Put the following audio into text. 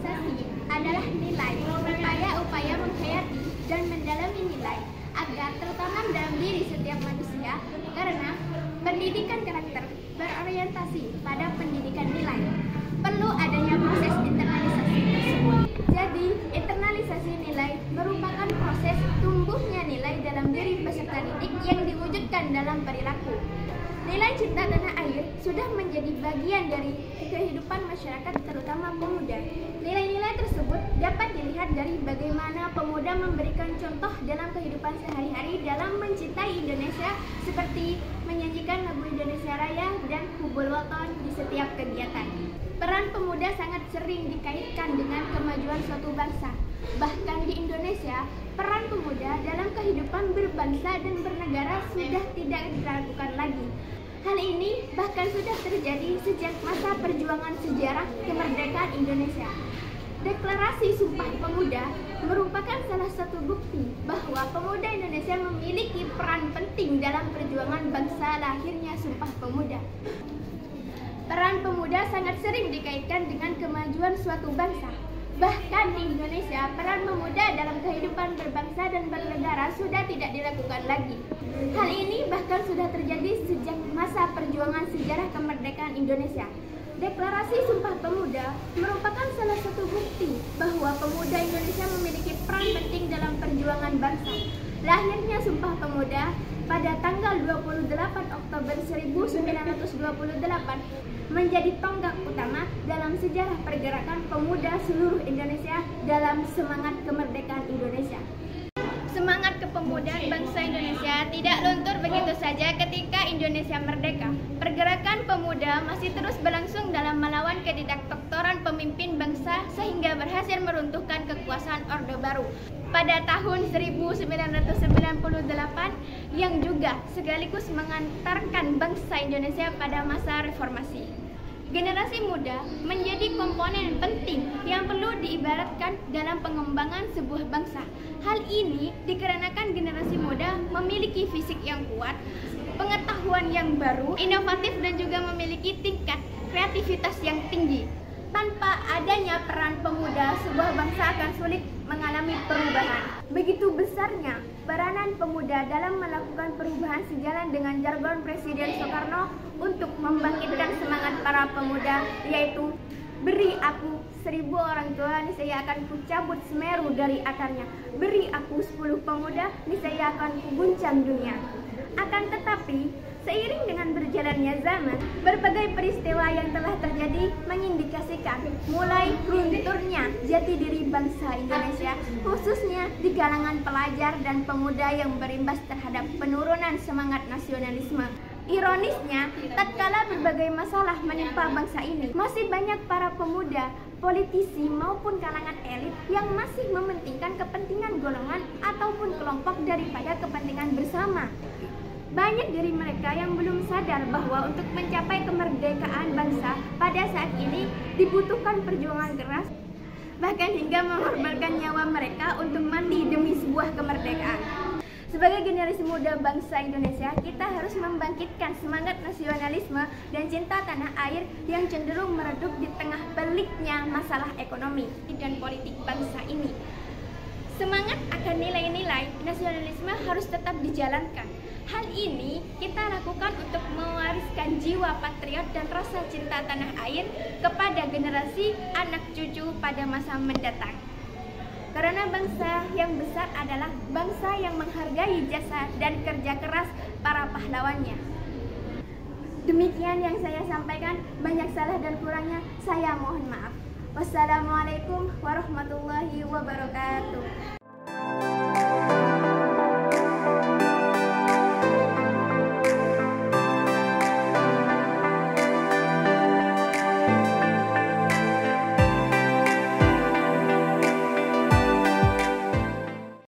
Internalisasi adalah nilai, upaya menghayati dan mendalami nilai agar tertanam dalam diri setiap manusia karena pendidikan karakter berorientasi pada pendidikan nilai. Perlu adanya proses internalisasi tersebut. Jadi, internalisasi nilai merupakan proses tumbuhnya nilai dalam diri peserta didik yang diwujudkan dalam perilaku. Nilai cinta tanah air sudah menjadi bagian dari kehidupan masyarakat, terutama pemuda. Nilai-nilai tersebut dapat dilihat dari bagaimana pemuda memberikan contoh dalam kehidupan sehari-hari dalam mencintai Indonesia, seperti menyanyikan lagu Indonesia Raya dan Hubul Waton di setiap kegiatan. Peran pemuda sangat sering dikaitkan dengan kemajuan suatu bangsa. Bahkan di Indonesia, peran pemuda dalam kehidupan berbangsa dan bernegara sudah tidak diragukan lagi. Hal ini bahkan sudah terjadi sejak masa perjuangan sejarah kemerdekaan Indonesia. Deklarasi Sumpah Pemuda merupakan salah satu bukti bahwa pemuda Indonesia memiliki peran penting dalam perjuangan bangsa lahirnya Sumpah Pemuda. Peran pemuda sangat sering dikaitkan dengan kemajuan suatu bangsa. Bahkan di Indonesia, peran pemuda dalam kehidupan berbangsa dan bernegara sudah tidak dilakukan lagi. Hal ini bahkan sudah terjadi sejak masa perjuangan sejarah kemerdekaan Indonesia. Deklarasi Sumpah Pemuda merupakan salah satu bukti bahwa pemuda Indonesia memiliki peran penting dalam perjuangan bangsa. Lahirnya Sumpah Pemuda pada tanggal 28 Oktober 1928 menjadi tonggak utama dalam sejarah pergerakan pemuda seluruh Indonesia dalam semangat kemerdekaan Indonesia. Semangat kepemudaan bangsa Indonesia tidak luntur begitu saja ketika Indonesia merdeka. Pergerakan pemuda masih terus berlangsung dalam melawan kediktatoran pemimpin bangsa sehingga berhasil meruntuhkan kekuasaan Orde Baru pada tahun 1998 yang juga sekaligus mengantarkan bangsa Indonesia pada masa reformasi. Generasi muda menjadi komponen penting yang perlu diibaratkan dalam pengembangan sebuah bangsa. Hal ini dikarenakan generasi muda memiliki fisik yang kuat, pengetahuan yang baru, inovatif dan juga memiliki tingkat kreativitas yang tinggi. Tanpa adanya peran pemuda, sebuah bangsa akan sulit mengalami perubahan. Begitu besarnya peranan pemuda dalam melakukan perubahan sejalan dengan jargon Presiden Soekarno untuk membangkitkan semangat para pemuda, yaitu beri aku 1000 orang tua, niscaya akan kucabut Semeru dari akarnya. Beri aku 10 pemuda, niscaya akan kuguncang dunia. Akan tetapi, seiring dengan berjalannya zaman, berbagai peristiwa yang telah terjadi mengindikasikan mulai runturnya jati diri bangsa Indonesia, khususnya di kalangan pelajar dan pemuda yang berimbas terhadap penurunan semangat nasionalisme. Ironisnya, tatkala berbagai masalah menimpa bangsa ini, masih banyak para pemuda, politisi maupun kalangan elit yang masih mementingkan kepentingan golongan ataupun kelompok daripada kepentingan bersama. Banyak dari mereka yang belum sadar bahwa untuk mencapai kemerdekaan bangsa pada saat ini dibutuhkan perjuangan keras, bahkan hingga mengorbankan nyawa mereka untuk mati demi sebuah kemerdekaan. Sebagai generasi muda bangsa Indonesia, kita harus membangkitkan semangat nasionalisme dan cinta tanah air yang cenderung meredup di tengah peliknya masalah ekonomi dan politik bangsa ini. Semangat akan nilai-nilai nasionalisme harus tetap dijalankan. Hal ini kita lakukan untuk mewariskan jiwa patriot dan rasa cinta tanah air kepada generasi anak cucu pada masa mendatang. Karena bangsa yang besar adalah bangsa yang menghargai jasa dan kerja keras para pahlawannya. Demikian yang saya sampaikan, banyak salah dan kurangnya saya mohon maaf. Wassalamualaikum warahmatullahi wabarakatuh.